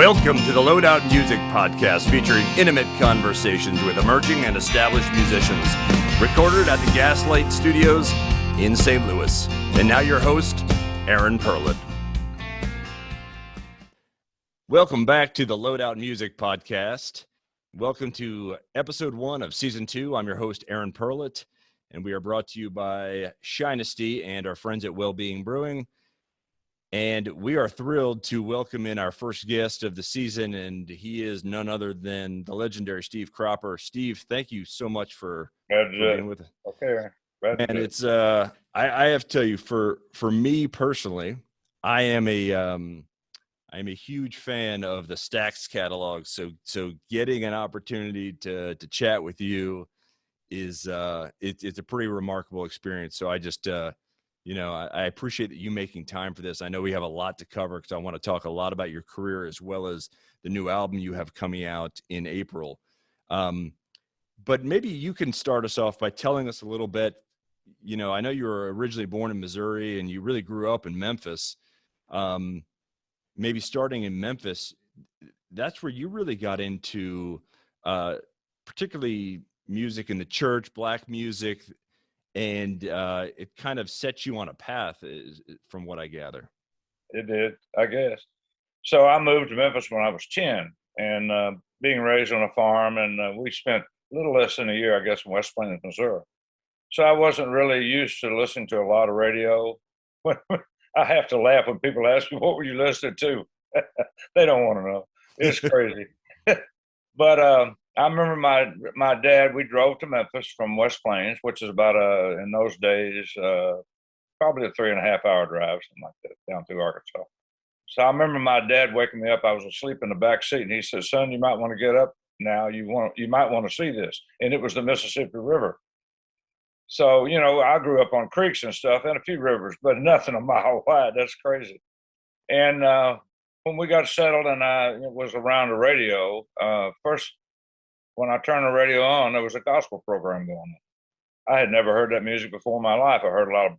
Welcome to the Loadout Music Podcast, featuring intimate conversations with emerging and established musicians, recorded at the Gaslight Studios in St. Louis. And now your host, Aaron Perlut. Welcome back to the Loadout Music Podcast. Welcome to episode 1 of season 2. I'm your host, Aaron Perlut, and we are brought to you by Shinesty and our friends at Wellbeing Brewing. And we are thrilled to welcome in our first guest of the season, and he is none other than the legendary Steve Cropper. Steve, thank you so much for being with us. Okay. And it's I have to tell you, for me personally, I am a huge fan of the Stax catalog. So getting an opportunity to chat with you is it's a pretty remarkable experience. So I just I appreciate that you making time for this. I know we have a lot to cover because I want to talk a lot about your career as well as the new album you have coming out in April. But maybe you can start us off by telling us a little bit. I know you were originally born in Missouri and you really grew up in Memphis. Maybe starting in Memphis, that's where you really got into particularly music in the church, Black music. And it kind of set you on a path, from what I gather. It did, I guess. So I moved to Memphis when I was 10, and being raised on a farm, and we spent a little less than a year, I guess, in West Plains, Missouri. So I wasn't really used to listening to a lot of radio. I have to laugh when people ask me, what were you listening to? They don't want to know. It's crazy. But I remember my dad, we drove to Memphis from West Plains, which is about in those days, probably a 3.5-hour drive, something like that, down through Arkansas. So I remember my dad waking me up. I was asleep in the back seat, and he said, "Son, you might want to get up now. You might want to see this." And it was the Mississippi River. So, I grew up on creeks and stuff and a few rivers, but nothing a mile wide. That's crazy. And when we got settled and I was around the radio, first, when I turned the radio on, there was a gospel program going on. I had never heard that music before in my life. I heard a lot of,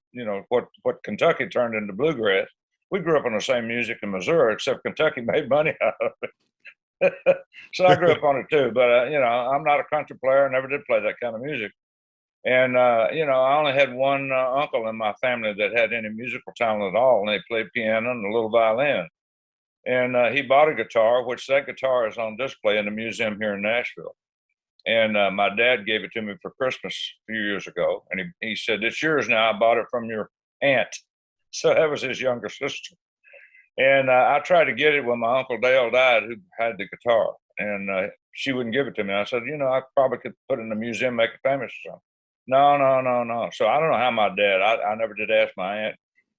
what Kentucky turned into bluegrass. We grew up on the same music in Missouri, except Kentucky made money out of it. So I grew up on it too. But, I'm not a country player. I never did play that kind of music. And, I only had one uncle in my family that had any musical talent at all, and they played piano and a little violin. And he bought a guitar, which that guitar is on display in the museum here in Nashville. And my dad gave it to me for Christmas a few years ago. And he said, "It's yours now. I bought it from your aunt." So that was his younger sister. And I tried to get it when my Uncle Dale died, who had the guitar. And she wouldn't give it to me. I said, I probably could put it in the museum, make it famous or something. No. So I don't know how my dad, I never did ask my aunt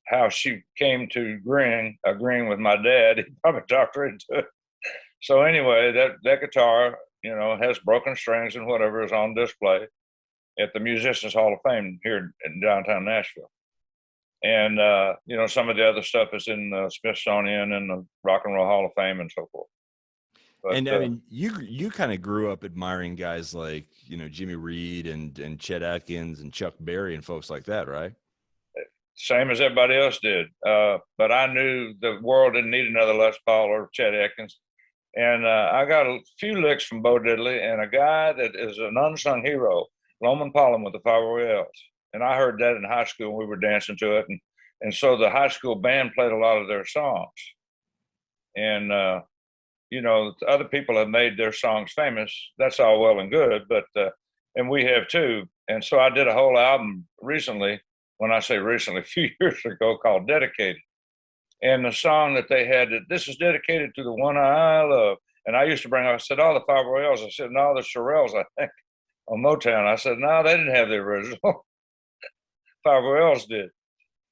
how she came to agreeing with my dad. He probably talked her into it. So anyway, that guitar, has broken strings and whatever is on display at the Musicians Hall of Fame here in downtown Nashville. And, some of the other stuff is in the Smithsonian and the Rock and Roll Hall of Fame and so forth. But, and I mean, you kind of grew up admiring guys like, Jimmy Reed and Chet Atkins and Chuck Berry and folks like that, right? Same as everybody else did. But I knew the world didn't need another Les Paul or Chet Atkins. And I got a few licks from Bo Diddley and a guy that is an unsung hero, Loman Pollen with the 508s. And I heard that in high school when we were dancing to it. And so the high school band played a lot of their songs. And, other people have made their songs famous. That's all well and good, but and we have too. And so I did a whole album recently, when I say recently, a few years ago, called Dedicated. And the song that they had, this is dedicated to the one I love. And I used to bring up, I said, the 508s. I said, no, the Shirelles, I think, on Motown. I said, no, they didn't have the original. 508s did.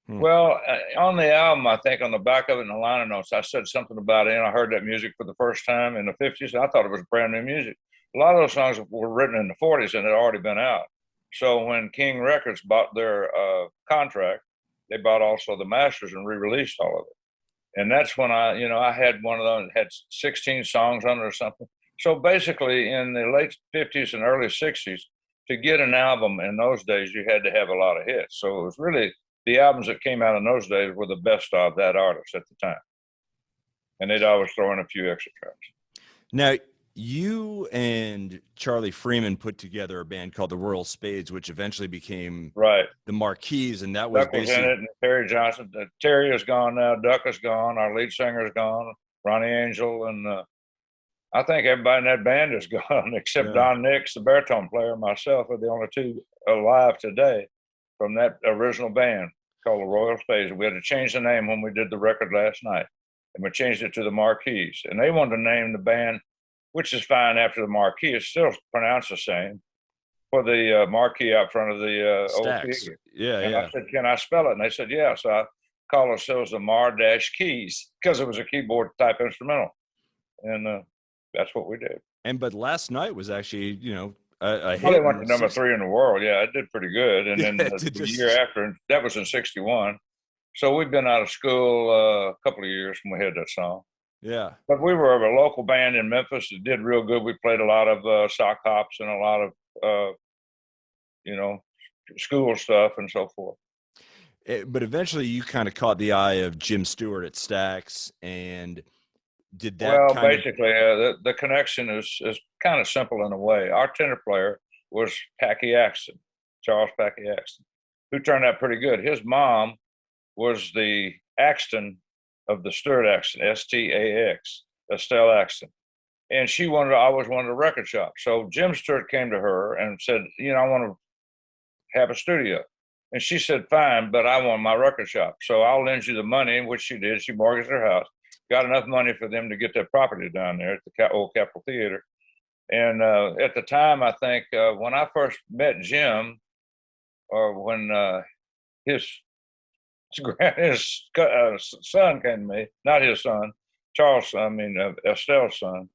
Well, on the album, I think on the back of it in the liner notes, I said something about it. And I heard that music for the first time in the 50s. And I thought it was brand new music. A lot of those songs were written in the 40s and had already been out. So when King Records bought their contract, they bought also the masters and re-released all of it. And that's when I had one of those that had 16 songs on it or something. So basically in the late 50s and early 60s, to get an album in those days, you had to have a lot of hits. So it was really the albums that came out in those days were the best of that artist at the time. and they'd always throw in a few extra tracks. Now, you and Charlie Freeman put together a band called the Royal Spades, which eventually became the Marquis, and that was Duck was in it, and Terry Johnson. Terry is gone now. Duck is gone. Our lead singer is gone. Ronnie Angel, and I think everybody in that band is gone except Don Nix, the baritone player, and myself are the only two alive today from that original band called the Royal Spades. We had to change the name when we did the record last night, and we changed it to the Marquis. And they wanted to name the band, which is fine after the Marquis. It's still pronounced the same, for the marquee out front of the old theater. I said, can I spell it? And they said, yeah. So I called ourselves the Mar-Keys because it was a keyboard type instrumental. And that's what we did. But last night was actually, a hit. Well, they went to number 3 in the world. Yeah, it did pretty good. And then the year after, that was in 61. So we've been out of school a couple of years when we had that song. Yeah. But we were a local band in Memphis that did real good. We played a lot of sock hops and a lot of, school stuff and so forth. But eventually you kind of caught the eye of Jim Stewart at Stax, and did that basically, the connection is kind of simple in a way. Our tenor player was Packy Axton, Charles Packy Axton, who turned out pretty good. His mom was the Axton of the Stewart Axton, S-T-A-X, Estelle Axton. And she always wanted a record shop. So Jim Stewart came to her and said, I want to have a studio. And she said, fine, but I want my record shop. So I'll lend you the money, which she did. She mortgaged her house, got enough money for them to get their property down there at the old Capitol Theater. And at the time, I think when I first met Jim, or when his son came to me, not his son, Estelle's son.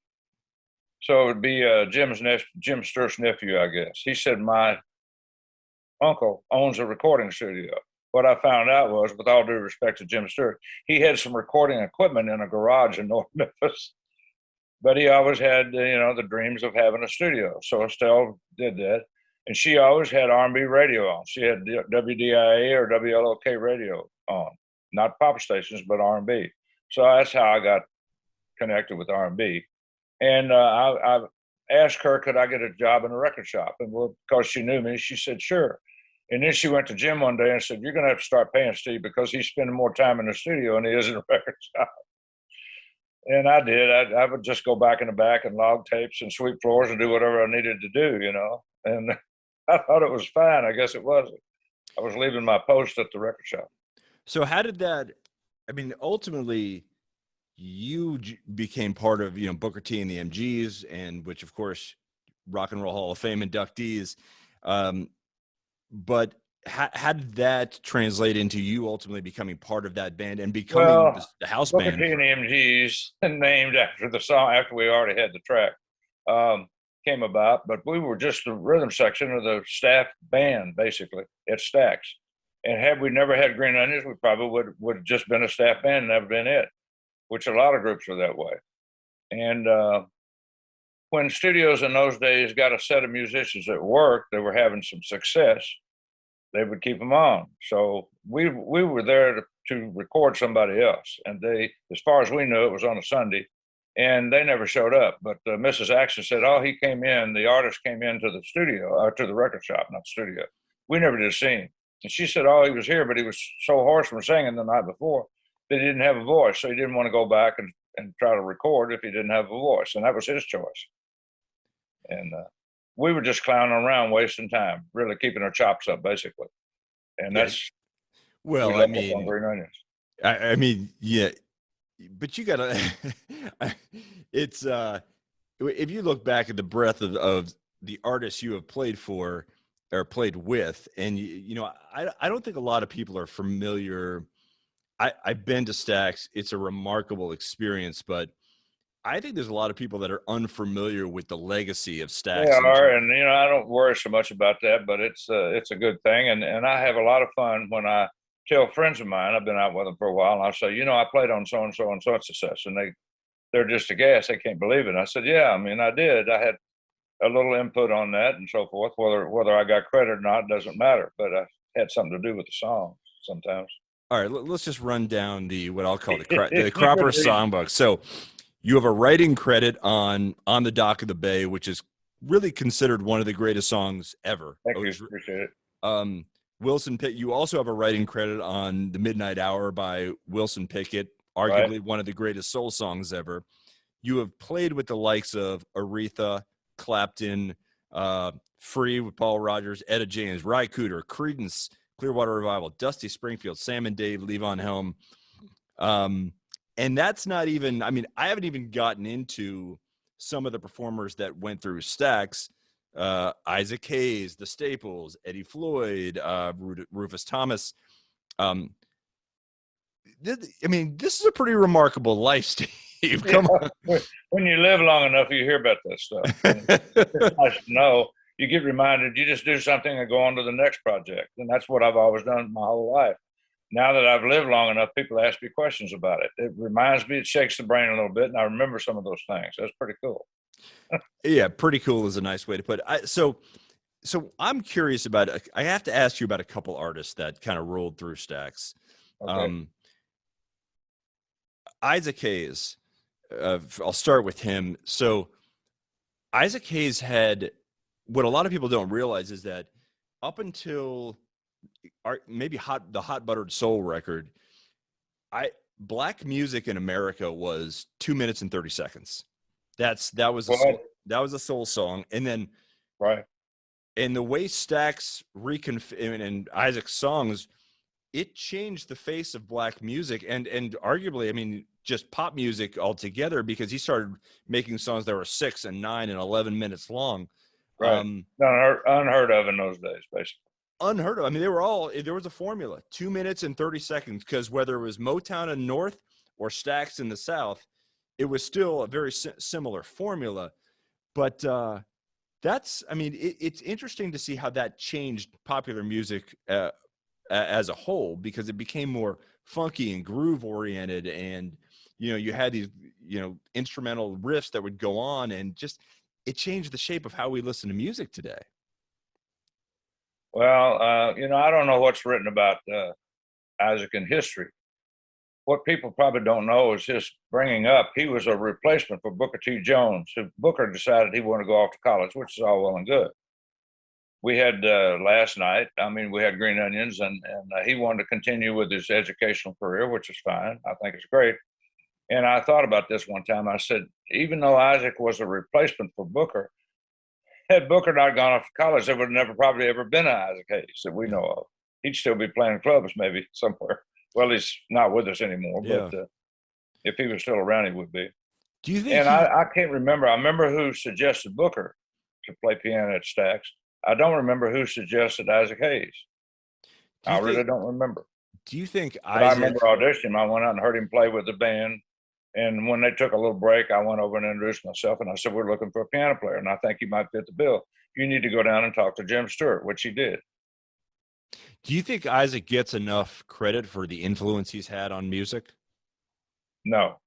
So it would be Jim Stewart's nephew, I guess. He said, my uncle owns a recording studio. What I found out was, with all due respect to Jim Stewart, he had some recording equipment in a garage in North Memphis, but he always had, the dreams of having a studio. So Estelle did that. And she always had R&B radio on. She had WDIA or WLOK radio on, not pop stations, but R&B. So that's how I got connected with R&B. And I asked her, could I get a job in a record shop? And because she knew me, she said, sure. And then she went to Jim one day and said, you're going to have to start paying Steve because he's spending more time in the studio than he is in a record shop. And I did. I would just go back in the back and log tapes and sweep floors and do whatever I needed to do, And I thought it was fine. I guess it wasn't. I was leaving my post at the record shop. So how did that, ultimately you became part of, Booker T and the MGs, and which of course, Rock and Roll Hall of Fame inductees. But how did that translate into you ultimately becoming part of that band and becoming the house Booker band? T and the MGs, named after the song, after we already had the track, came about. But we were just the rhythm section of the staff band, basically, at Stax. And had we never had Green Onions, we probably would have just been a staff band and never been it, which a lot of groups are that way. And when studios in those days got a set of musicians that worked, they were having some success, they would keep them on. So we were there to record somebody else. And they, as far as we knew, it was on a Sunday, and they never showed up. But Mrs. Axton said, he came in, the artist came into the studio, or to the record shop, not studio. We never did see him. And she said, he was here, but he was so hoarse from singing the night before that he didn't have a voice. So he didn't want to go back and try to record if he didn't have a voice. And that was his choice. And we were just clowning around, wasting time, really keeping our chops up, basically. And that's, yeah, but you gotta, it's, if you look back at the breadth of the artists you have played for or played with, and I don't think a lot of people are familiar. I've been to Stax. It's a remarkable experience, but I think there's a lot of people that are unfamiliar with the legacy of Stax. They are, and I don't worry so much about that, but it's a good thing, and I have a lot of fun when I tell friends of mine, I've been out with them for a while, and I say, I played on so and so and such and such, and they're just aghast. They can't believe it. And I said, yeah, I did. I had a little input on that and so forth. Whether I got credit or not doesn't matter, but I had something to do with the song sometimes. All right, let's just run down what I'll call the You Cropper could read. songbook. So you have a writing credit on the Dock of the Bay, which is really considered one of the greatest songs ever. Thank you. Appreciate it. Um, Wilson Pickett. You also have a writing credit on The Midnight Hour by Wilson Pickett, Right. arguably one of the greatest soul songs ever. You have played with the likes of Aretha, Clapton, Free with Paul Rogers, Etta James, Ry Cooder, Creedence, Clearwater Revival, Dusty Springfield, Sam and Dave, Levon Helm. And that's not even, I mean, I haven't even gotten into some of the performers that went through Stax. Isaac Hayes, The Staples, Eddie Floyd, Rufus Thomas. I mean, this is a pretty remarkable life, Steve. Come on. When you live long enough, you hear about that stuff. It's nice to know. You get reminded, you just do something and go on to the next project. And that's what I've always done my whole life. Now that I've lived long enough, people ask me questions about it. It reminds me, it shakes the brain a little bit, and I remember some of those things. That's pretty cool. Yeah, pretty cool is a nice way to put it. So I'm curious about, I have to ask you about a couple artists that kind of rolled through Stax. Okay. Isaac Hayes, I'll start with him. So Isaac Hayes had, what a lot of people don't realize is that up until maybe the Hot Buttered Soul record, black music in America was 2 minutes and 30 seconds. That was a soul song. And then right. And the way Stax and Isaac's songs, it changed the face of black music and arguably, I mean, just pop music altogether, because he started making songs that were 6 and 9 and 11 minutes long. Right. Unheard of in those days, basically. Unheard of. I mean, there was a formula, 2 minutes and 30 seconds, because whether it was Motown in the North or Stax in the South, it was still a very similar formula. But it's interesting to see how that changed popular music as a whole, because it became more funky and groove oriented, and you had these instrumental riffs that would go on, and just it changed the shape of how we listen to music today. Well, I don't know what's written about Isaac in history. What people probably don't know is his bringing up. He was a replacement for Booker T. Jones. So Booker decided he wanted to go off to college, which is all well and good. We had last night, we had Green Onions, and he wanted to continue with his educational career, which is fine. I think it's great. And I thought about this one time. I said, even though Isaac was a replacement for Booker, had Booker not gone off to college, there would have never probably ever been an Isaac Hayes that we know of. He'd still be playing clubs maybe somewhere. Well, he's not with us anymore, but if he was still around, he would be. Do you think? And I can't remember. I remember who suggested Booker to play piano at Stax. I don't remember who suggested Isaac Hayes. I really don't remember. Do you think I remember auditioning him. I went out and heard him play with the band. And when they took a little break, I went over and introduced myself, and I said, we're looking for a piano player, and I think he might fit the bill. You need to go down and talk to Jim Stewart, which he did. Do you think Isaac gets enough credit for the influence he's had on music? No.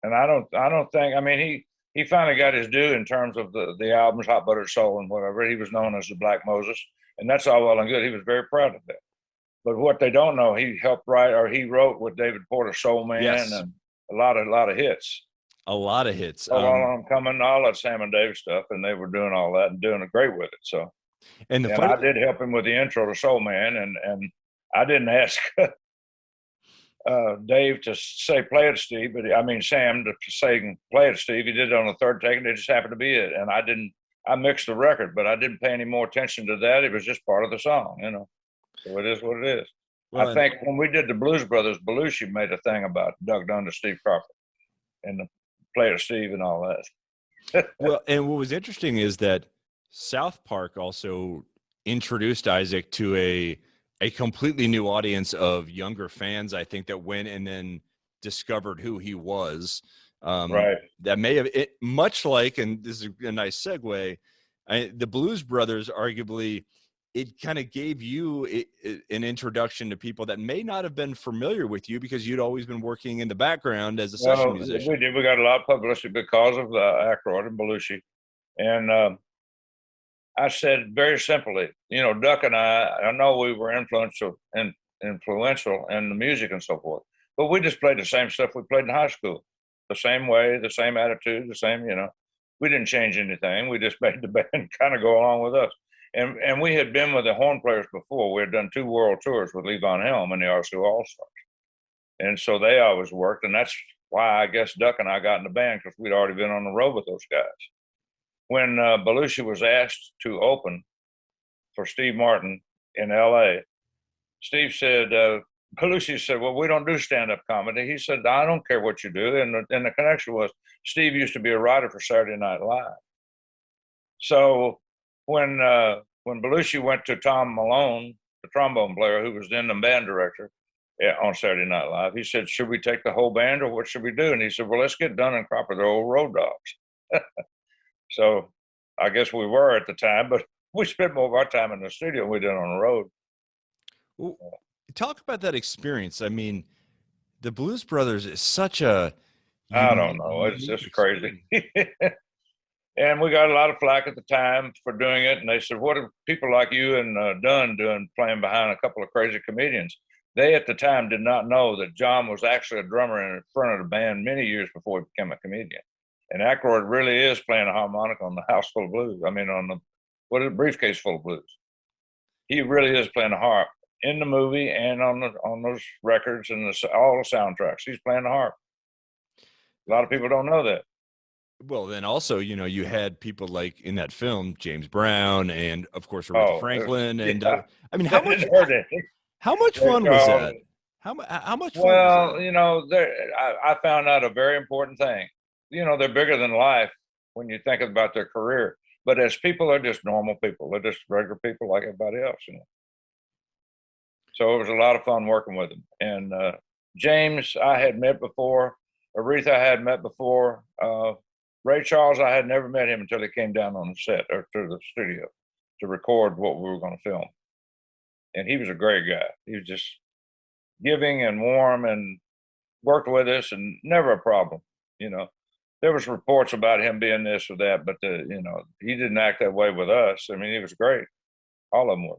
And I don't think, he finally got his due in terms of the albums, Hot Buttered Soul and whatever. He was known as the Black Moses, and that's all well and good. He was very proud of that. But what they don't know, he helped write, or he wrote with David Porter, Soul Man, yes. And a lot of hits. A lot of hits. I'm coming, all that Sam and Dave stuff, and they were doing all that and doing great with it. So, and I did help him with the intro to Soul Man, and I didn't ask Dave to say play it, Steve, but Sam to say play it, Steve. He did it on the third take, and it just happened to be it. And I mixed the record, but I didn't pay any more attention to that. It was just part of the song, So it is what it is. Well, I think when we did the Blues Brothers, Belushi made a thing about Doug Dunn to Steve Cropper and the player Steve and all that. Well, and what was interesting is that South Park also introduced Isaac to a completely new audience of younger fans, I think, that went and then discovered who he was. Right. That may have, much like, and this is a nice segue, the Blues Brothers, arguably, it kind of gave you an introduction to people that may not have been familiar with you because you'd always been working in the background as a session musician. We did. We got a lot of publicity because of Aykroyd and Belushi. And I said very simply, Duck and I know we were influential in influential in the music and so forth. But we just played the same stuff we played in high school, the same way, the same attitude, the same, we didn't change anything. We just made the band kind of go along with us. And we had been with the horn players before. We had done 2 world tours with Levon Helm and the RCO All-Stars. And so they always worked. And that's why I guess Duck and I got in the band, because we'd already been on the road with those guys. When Belushi was asked to open for Steve Martin in LA, Steve said, Belushi said, well, we don't do stand-up comedy. He said, I don't care what you do. And the connection was, Steve used to be a writer for Saturday Night Live. So when Belushi went to Tom Malone, the trombone player who was then the band director on Saturday Night Live, he said, should we take the whole band or what should we do? And he said, well, let's get Dunn and Cropper, the old road dogs. So I guess we were at the time, but we spent more of our time in the studio than we did on the road. Well, talk about that experience. I mean, the Blues Brothers is such a I don't know. It's just crazy. And we got a lot of flack at the time for doing it. And they said, what are people like you and Dunn doing playing behind a couple of crazy comedians? They at the time did not know that John was actually a drummer in front of the band many years before he became a comedian. And Aykroyd really is playing a harmonica on the House Full of Blues. I mean, on the Briefcase Full of Blues. He really is playing the harp in the movie and on those records and all the soundtracks. He's playing the harp. A lot of people don't know that. Well, then also, you had people like in that film, James Brown and of course Aretha Franklin. And I mean, how much fun was that? How much fun was that? I found out a very important thing. They're bigger than life when you think about their career. But as people, they're just normal people. They're just regular people like everybody else. So it was a lot of fun working with them. And James, I had met before. Aretha I had met before. Ray Charles, I had never met him until he came down on the set or to the studio to record what we were going to film. And he was a great guy. He was just giving and warm and worked with us and never a problem. There was reports about him being this or that, but he didn't act that way with us. I mean, he was great. All of them were.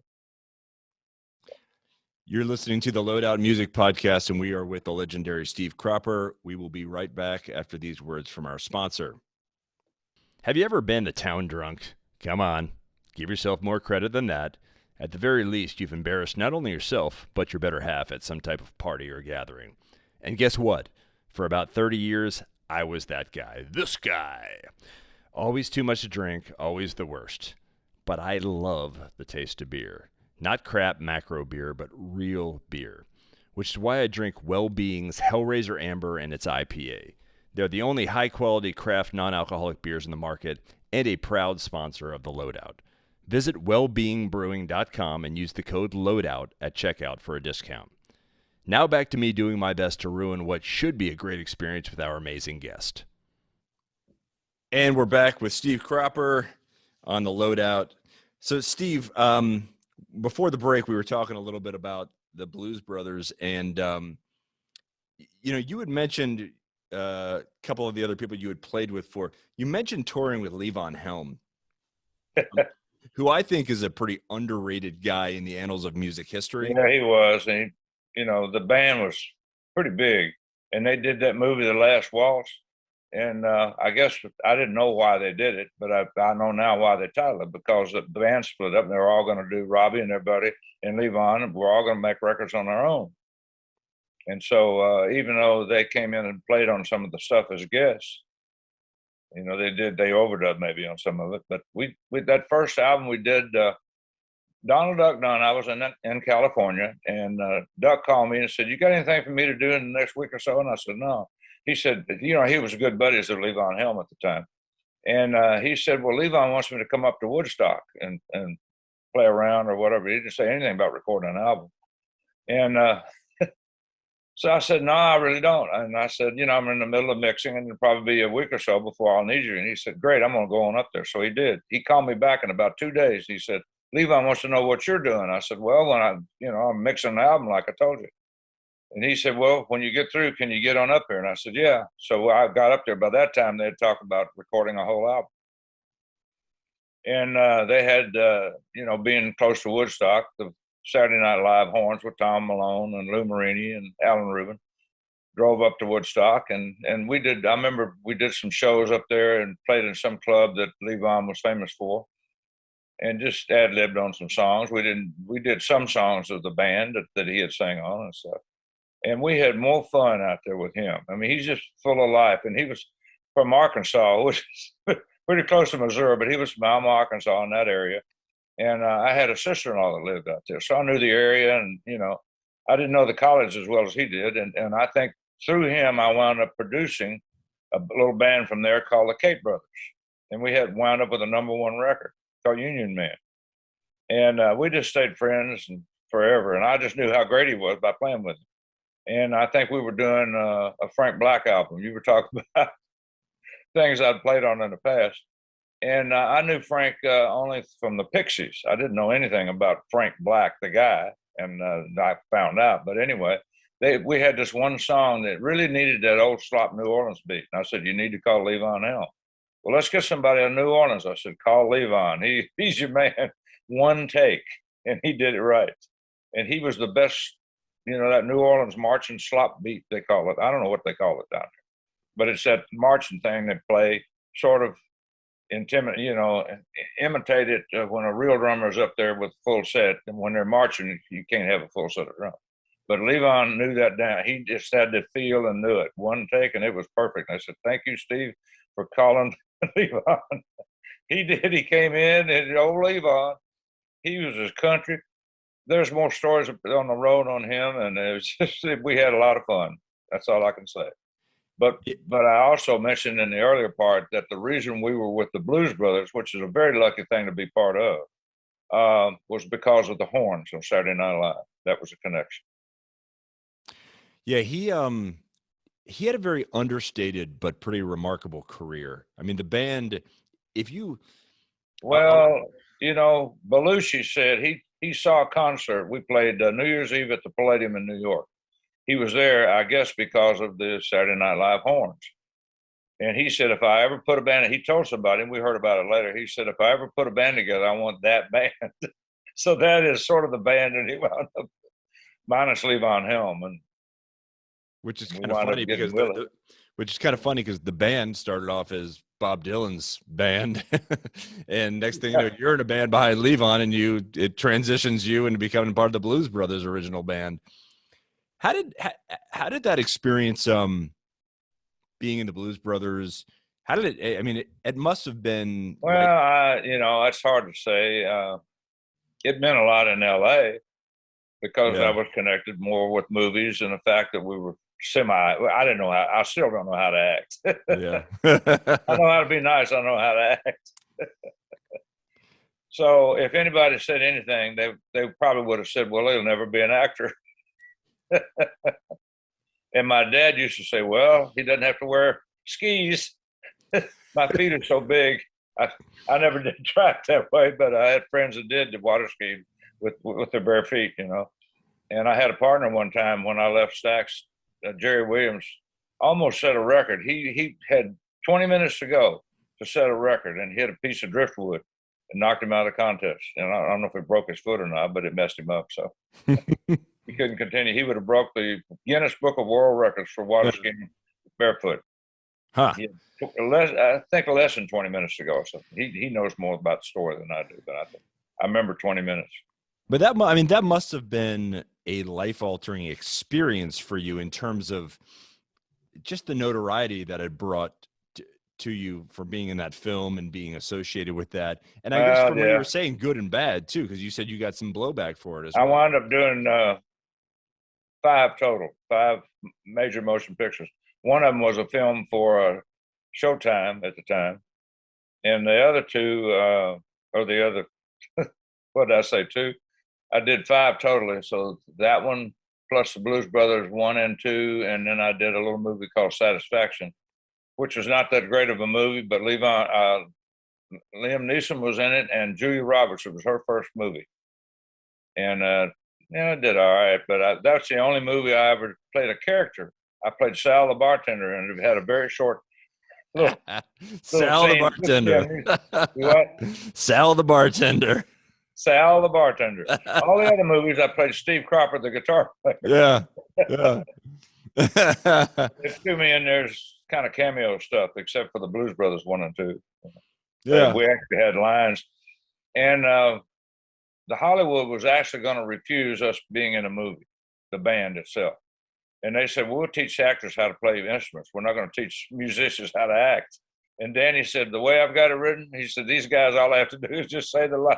You're listening to the Loadout Music Podcast, and we are with the legendary Steve Cropper. We will be right back after these words from our sponsor. Have you ever been the town drunk? Come on, give yourself more credit than that. At the very least, you've embarrassed not only yourself, but your better half at some type of party or gathering. And guess what? For about 30 years, I was that guy. This guy. Always too much to drink, always the worst. But I love the taste of beer. Not crap macro beer, but real beer. Which is why I drink Well-Being's Hellraiser Amber and its IPA. They're the only high-quality craft non-alcoholic beers in the market and a proud sponsor of the Loadout. Visit wellbeingbrewing.com and use the code LOADOUT at checkout for a discount. Now back to me doing my best to ruin what should be a great experience with our amazing guest. And we're back with Steve Cropper on the Loadout. So, Steve, before the break, we were talking a little bit about the Blues Brothers, and you had mentioned a couple of the other people you had played with. You mentioned touring with Levon Helm, who I think is a pretty underrated guy in the annals of music history. Yeah, he was, and the band was pretty big, and they did that movie, The Last Waltz. And I guess I didn't know why they did it, but I know now why they titled it, because the band split up and they were all going to do Robbie and everybody and Levon, and we're all going to make records on our own. And so even though they came in and played on some of the stuff as guests, they overdubbed maybe on some of it. But we that first album we did, Donald Duck Dunn, I was in California, and Duck called me and said, you got anything for me to do in the next week or so? And I said, no. He said, he was good buddies of Levon Helm at the time. And he said, well, Levon wants me to come up to Woodstock and play around or whatever. He didn't say anything about recording an album. And so I said, no, I really don't. And I said, I'm in the middle of mixing, and it'll probably be a week or so before I'll need you. And he said, great, I'm going to go on up there. So he did. He called me back in about 2 days. He said, Levon wants to know what you're doing. I said, well, when I'm mixing an album like I told you. And he said, well, when you get through, can you get on up here? And I said, yeah. So I got up there. By that time, they had talked about recording a whole album. And they had, being close to Woodstock, the Saturday Night Live horns with Tom Malone and Lou Marini and Alan Rubin. Drove up to Woodstock, and we did. I remember we did some shows up there and played in some club that Levon was famous for, and just ad libbed on some songs. We did some songs of the band that he had sang on and stuff, and we had more fun out there with him. I mean, he's just full of life, and he was from Arkansas, which is pretty close to Missouri, but he was from Alma, Arkansas, in that area. And I had a sister-in-law that lived out there, so I knew the area, and I didn't know the college as well as he did, and I think through him I wound up producing a little band from there called the Cape Brothers, and we had wound up with a #1 record called Union Man, and we just stayed friends and forever. And I just knew how great he was by playing with him. And I think we were doing a Frank Black album. You were talking about things I'd played on in the past. And I knew Frank only from the Pixies. I didn't know anything about Frank Black, the guy, and I found out. But anyway, we had this one song that really needed that old slop New Orleans beat. And I said, you need to call Levon Helm. Well, let's get somebody in New Orleans. I said, call Levon. He's your man. One take. And he did it right. And he was the best, that New Orleans marching slop beat, they call it. I don't know what they call it down there. But it's that marching thing they play, sort of imitate it when a real drummer is up there with full set. And when they're marching, you can't have a full set of drums. But Levon knew that down. He just had to feel and knew it. One take, and it was perfect. I said, thank you, Steve, for calling Levon. He did. He came in, and old Levon, he was his country. There's more stories on the road on him, and it was just, we had a lot of fun. That's all I can say. But I also mentioned in the earlier part that the reason we were with the Blues Brothers, which is a very lucky thing to be part of, was because of the horns on Saturday Night Live. That was a connection. Yeah, he had a very understated but pretty remarkable career. I mean, the band, Belushi said he saw a concert. We played New Year's Eve at the Palladium in New York. He was there, I guess, because of the Saturday Night Live horns. And he said, if I ever put a band, he told somebody, and we heard about it later, he said, if I ever put a band together, I want that band. So that is sort of the band that he wound up, minus Levon Helm. And which is kind of funny because the band started off as Bob Dylan's band, and next thing you know, you're in a band behind Levon, and it transitions you into becoming part of the Blues Brothers original band. How did that experience being in the Blues Brothers? How did it? I mean, it must have been. Well, it's hard to say. It meant a lot in L.A. because I was connected more with movies and the fact that we were I didn't know how. I still don't know how to act. Yeah, I know how to be nice. I know how to act. So if anybody said anything, they probably would have said, "Well, he'll never be an actor." And my dad used to say, well, he doesn't have to wear skis. My feet are so big. I never did try it that way, but I had friends that did water ski with their bare feet, And I had a partner one time when I left Stax, Jerry Williams, almost set a record. He had 20 minutes to go to set a record, and hit a piece of driftwood and knocked him out of the contest. And I don't know if it broke his foot or not, but it messed him up. So he couldn't continue. He would have broke the Guinness Book of World Records for water skiing barefoot. Huh. I think less than 20 minutes to go. So he knows more about the story than I do. But I remember 20 minutes. But that must have been a life-altering experience for you in terms of just the notoriety that it brought to you for being in that film and being associated with that. And I guess from what you were saying, good and bad too, because you said you got some blowback for it as well. I wound up doing 5 major motion pictures. One of them was a film for Showtime at the time. And the other two, what did I say, 2? I did 5 totally. So that one plus the Blues Brothers 1 and 2. And then I did a little movie called Satisfaction, which was not that great of a movie, but Liam Neeson was in it, and Julia Roberts. It was her first movie. And, I did all right, but that's the only movie I ever played a character. I played Sal the bartender, and it had a very short Sal the bartender. What? Sal the bartender. Sal the bartender. All the other movies, I played Steve Cropper, the guitar player. Yeah. Yeah. They threw me in there's kind of cameo stuff, except for the Blues Brothers 1 and 2. Yeah. We actually had lines. And the Hollywood was actually going to refuse us being in a movie, the band itself. And they said, we'll teach actors how to play instruments. We're not going to teach musicians how to act. And Danny said, the way I've got it written, he said, these guys, all I have to do is just say the line.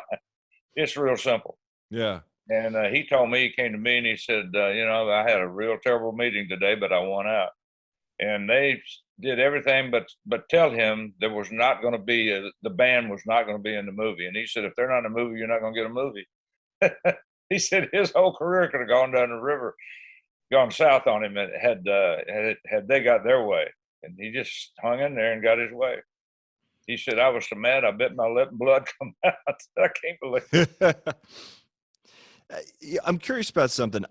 It's real simple. Yeah. And he told me, he came to me and he said, I had a real terrible meeting today, but I won out. And they did everything but tell him there was not going to be, the band was not going to be in the movie. And he said, if they're not in the movie, you're not going to get a movie. He said his whole career could have gone down the river, gone south on him, and had they got their way. And he just hung in there and got his way. He said, I was so mad, I bit my lip and blood come out. I can't believe it. I'm curious about something.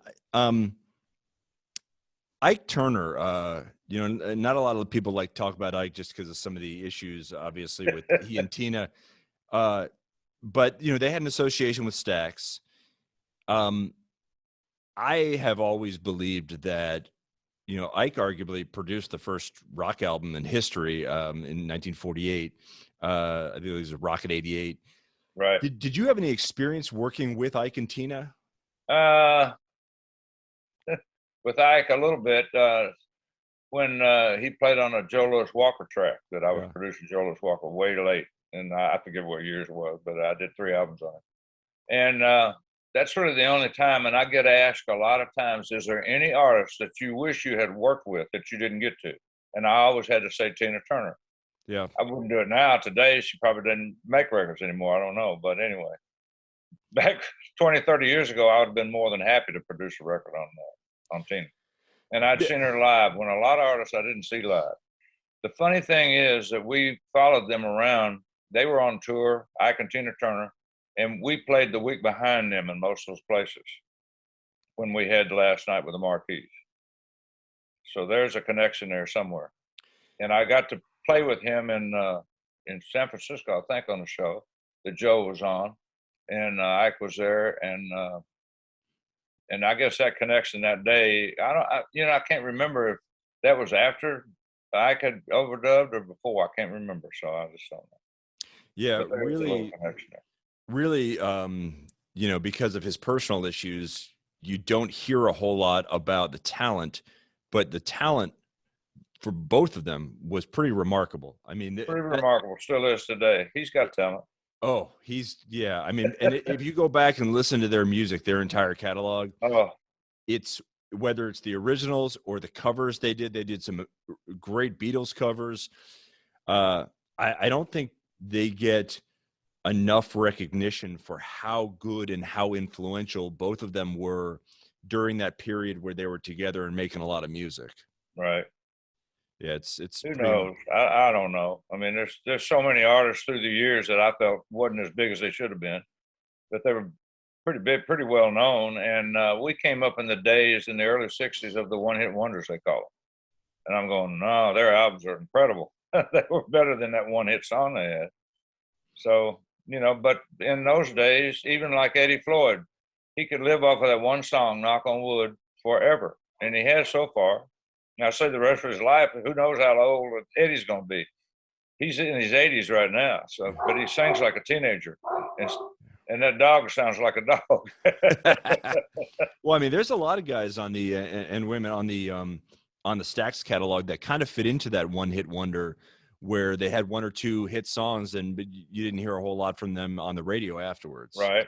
Ike Turner, not a lot of people like talk about Ike just because of some of the issues, obviously, with he and Tina. But, they had an association with Stax. I have always believed that, Ike arguably produced the first rock album in history in 1948. I think it was Rocket 88. Right. Did you have any experience working with Ike and Tina? With Ike a little bit. When he played on a Joe Louis Walker track that I was producing Joe Louis Walker way late. And I forget what years it was, but I did 3 albums on it. And that's really the only time, and I get asked a lot of times, is there any artist that you wish you had worked with that you didn't get to? And I always had to say Tina Turner. Yeah. I wouldn't do it now. Today, she probably doesn't make records anymore. I don't know. But anyway, back 20, 30 years ago, I would have been more than happy to produce a record on Tina. And I'd seen her live when a lot of artists I didn't see live. The funny thing is that we followed them around. They were on tour, Ike and Tina Turner, and we played the week behind them in most of those places when we had Last Night with the Marquis. So there's a connection there somewhere. And I got to play with him in San Francisco, I think, on the show that Joe was on, and Ike was there, and I guess that connection that day, I can't remember if that was after Ike had overdubbed or before. I can't remember, so I just don't know. Yeah, really, because of his personal issues, you don't hear a whole lot about the talent, but the talent for both of them was pretty remarkable. I mean, pretty remarkable, still is today. He's got talent. Oh, I mean, and if you go back and listen to their music, their entire catalog, it's whether it's the originals or the covers they did some great Beatles covers. I don't think they get enough recognition for how good and how influential both of them were during that period where they were together and making a lot of music. Right. Yeah, it's who knows? I don't know. I mean, there's so many artists through the years that I felt wasn't as big as they should have been, but they were pretty big, pretty well known. And we came up in the days in the early '60s of the one-hit wonders, they call them. And I'm going, no, their albums are incredible. They were better than that one-hit song they had. So, but in those days, even like Eddie Floyd, he could live off of that one song, Knock on Wood, forever. And he has so far. Now, say the rest of his life, who knows how old Eddie's going to be. He's in his 80s right now, but he sings like a teenager. And that dog sounds like a dog. Well, I mean, there's a lot of guys on the and women on the Stax catalog that kind of fit into that one-hit wonder where they had 1 or 2 hit songs but you didn't hear a whole lot from them on the radio afterwards. Right.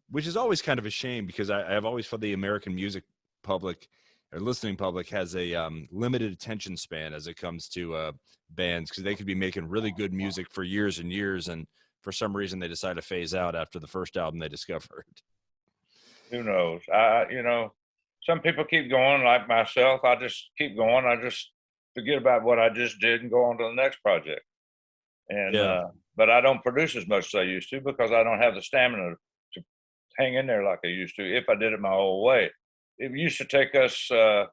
Which is always kind of a shame because I've always felt the American music public or listening public has a limited attention span as it comes to bands because they could be making really good music for years and years, and for some reason they decide to phase out after the first album they discovered. Who knows? Some people keep going like myself. I just keep going. I just forget about what I just did and go on to the next project. And but I don't produce as much as I used to because I don't have the stamina to hang in there like I used to if I did it my old way. It used to take us, 3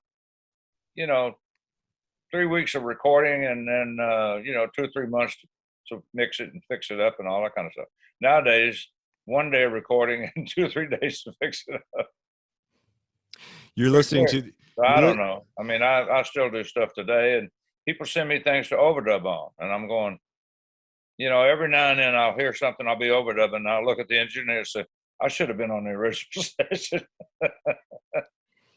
weeks of recording and then, 2 or 3 months to mix it and fix it up and all that kind of stuff. Nowadays, one day of recording and 2 or 3 days to fix it up. You're listening to. I don't know. I mean, I still do stuff today, and people send me things to overdub on, and I'm going, you know, every now and then I'll hear something, I'll be overdubbing, and I'll look at the engineer and say, I should have been on the original session.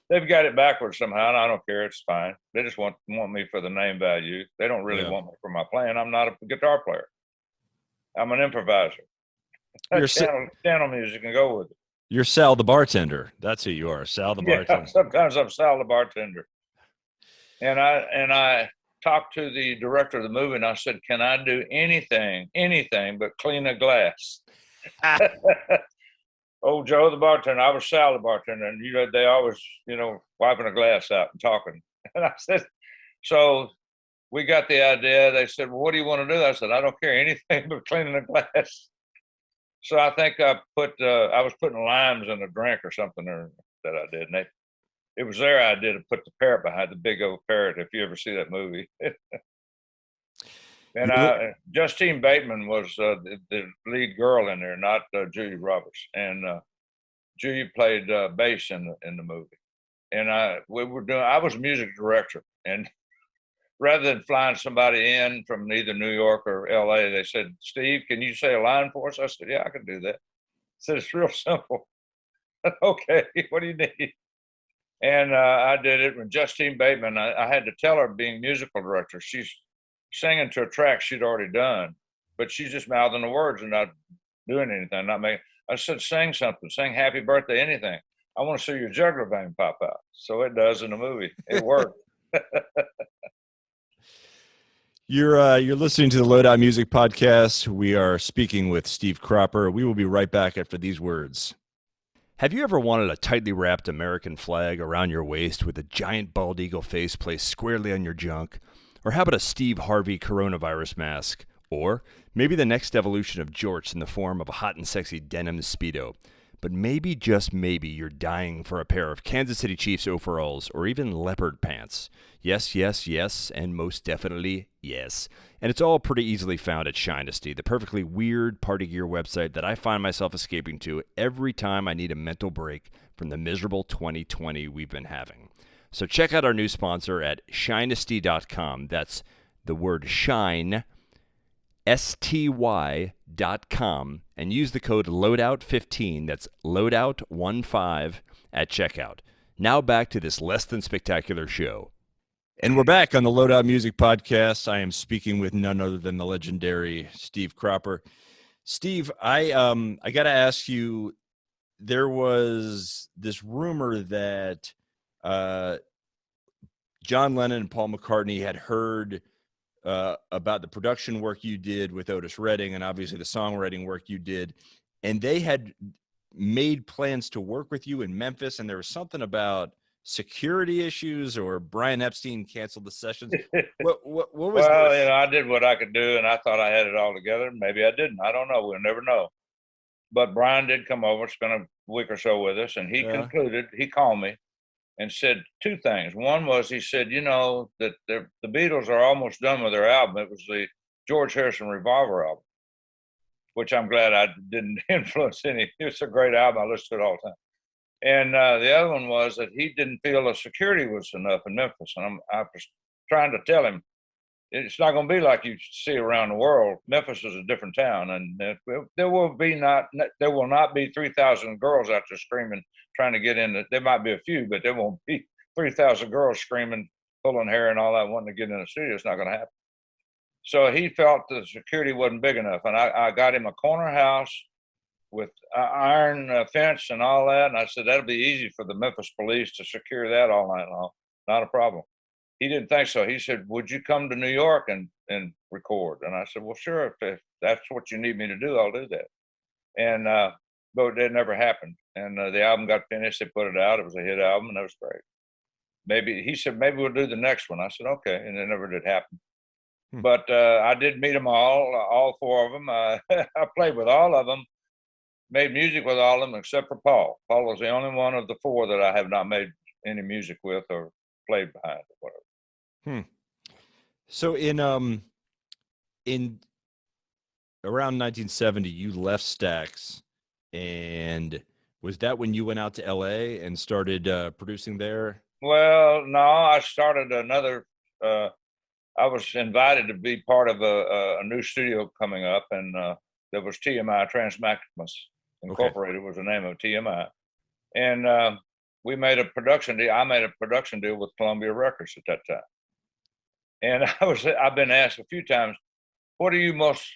They've got it backwards somehow, and I don't care. It's fine. They just want me for the name value. They don't really want me for my playing. I'm not a guitar player. I'm an improviser. Channel music and go with it. You're Sal the bartender. That's who you are, Sal the bartender. Sometimes I'm Sal the bartender. And I talked to the director of the movie, and I said, can I do anything but clean a glass? Old Joe the bartender, I was Sal the bartender, and they always, wiping a glass out and talking. And I said, so we got the idea. They said, well, what do you want to do? I said, I don't care, anything but cleaning a glass. So I think I was putting limes in a drink or something that I did. And it was their idea to put the parrot behind, the big old parrot, if you ever see that movie. And Justine Bateman was the lead girl in there, not Julie Roberts. And Julie played bass in the movie. And I was music director. And rather than flying somebody in from either New York or LA, they said, Steve, can you say a line for us? I said, yeah, I can do that. I said, it's real simple. Okay, what do you need? And I did it with Justine Bateman. I had to tell her, being musical director, she's singing to a track she'd already done, but she's just mouthing the words and not doing anything, not making. I said, sing something, sing happy birthday, anything. I want to see your jugular vein pop out. So it does in the movie. It worked. You're listening to the Loadout Music Podcast. We are speaking with Steve Cropper. We will be right back after these words. Have you ever wanted a tightly wrapped American flag around your waist with a giant bald eagle face placed squarely on your junk? Or how about a Steve Harvey coronavirus mask? Or maybe the next evolution of jorts in the form of a hot and sexy denim Speedo? But maybe, just maybe, you're dying for a pair of Kansas City Chiefs overalls or even leopard pants. Yes, yes, yes, and most definitely yes. And it's all pretty easily found at Shinesty, the perfectly weird party gear website that I find myself escaping to every time I need a mental break from the miserable 2020 we've been having. So check out our new sponsor at shinesty.com. That's the word shine, STY.com, and use the code LOADOUT15, that's LOADOUT15 at checkout. Now back to this less than spectacular show. And we're back on the Loadout Music Podcast. I am speaking with none other than the legendary Steve Cropper. Steve, I got to ask you, there was this rumor that John Lennon and Paul McCartney had heard about the production work you did with Otis Redding and obviously the songwriting work you did, and they had made plans to work with you in Memphis, and there was something about security issues or Brian Epstein canceled the sessions. What was well, this? I did what I could do, and I thought I had it all together. Maybe I didn't. I don't know. We'll never know. But Brian did come over, spend a week or so with us, and he called me and said two things. One was, he said, that the Beatles are almost done with their album. It was the George Harrison Revolver album, which I'm glad I didn't influence any. It's a great album. I listen to it all the time. And the other one was that he didn't feel the security was enough in Memphis. And I was trying to tell him, it's not going to be like you see around the world. Memphis is a different town, and there will not be 3,000 girls out there screaming, trying to get in. There might be a few, but there won't be 3,000 girls screaming, pulling hair, and all that, wanting to get in the studio. It's not going to happen. So he felt the security wasn't big enough, and I got him a corner house with iron fence and all that. And I said, that'll be easy for the Memphis police to secure that all night long. Not a problem. He didn't think so. He said, would you come to New York and record? And I said, well, sure. If that's what you need me to do, I'll do that. And, but it never happened. And the album got finished. They put it out. It was a hit album, and it was great. He said, maybe we'll do the next one. I said, okay. And it never did happen. But I did meet them all four of them. I played with all of them, made music with all of them except for Paul. Paul was the only one of the four that I have not made any music with or played behind or whatever. So in around 1970, you left Stax And was that when you went out to LA and started producing there? Well, no, I started another. I was invited to be part of a new studio coming up, and there was TMI Transmaximus Okay. Incorporated was the name of TMI, and we made a production deal. I made a production deal with Columbia Records at that time, and I've been asked a few times, "What are you most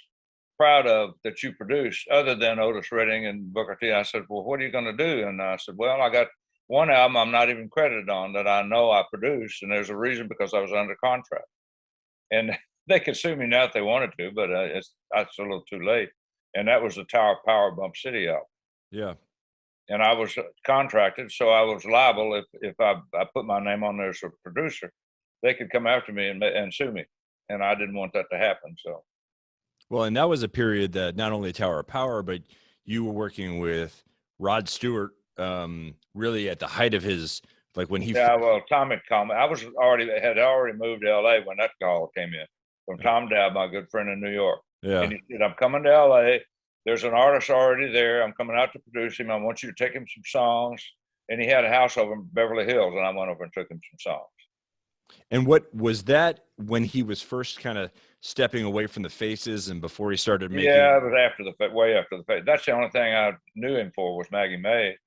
proud of that you produced, other than Otis Redding and Booker T?" I said, "Well, what are you going to do?" And I said, "Well, I got one album I'm not even credited on that I know I produced, and there's a reason because I was under contract." And they could sue me now if they wanted to, but it's a little too late. And that was the Tower of Power Bump City album. Yeah. And I was contracted, so I was liable if I put my name on there as a producer. They could come after me and sue me, and I didn't want that to happen. So, Well, and that was a period that not only Tower of Power, but you were working with Rod Stewart, really at the height of his, like when he yeah, first, well, Tom had called me. Had already moved to LA when that call came in from Tom Dowd, my good friend in New York. yeah. And he said, "I'm coming to LA. There's an artist already there. I'm coming out to produce him. I want you to take him some songs." And he had a house over in Beverly Hills, and I went over and took him some songs. And what was that when he was first kind of stepping away from the Faces and before he started Yeah, making? it was after way after the fact. That's the only thing I knew him for was Maggie May.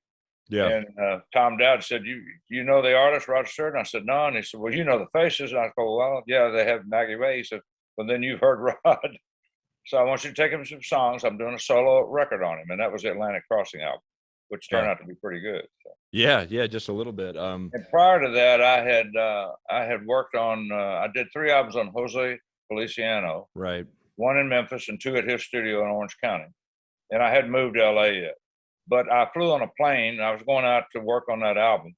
Yeah. And Tom Dowd said, "You know the artist, Roger Stewart?" And I said, "No." And he said, "Well, you know the Faces." And I said, "Well, yeah, they have Maggie May." He said, "Well, then you've heard Rod. So I want you to take him some songs. I'm doing a solo record on him." And that was the Atlantic Crossing album, which turned Yeah. out to be pretty good. So. Yeah. Yeah. Just a little bit. And prior to that, I had worked on I did 3 albums on Jose Feliciano, Right. 1 in Memphis and 2 at his studio in Orange County. And I hadn't moved to LA yet. But I flew on a plane. I was going out to work on that album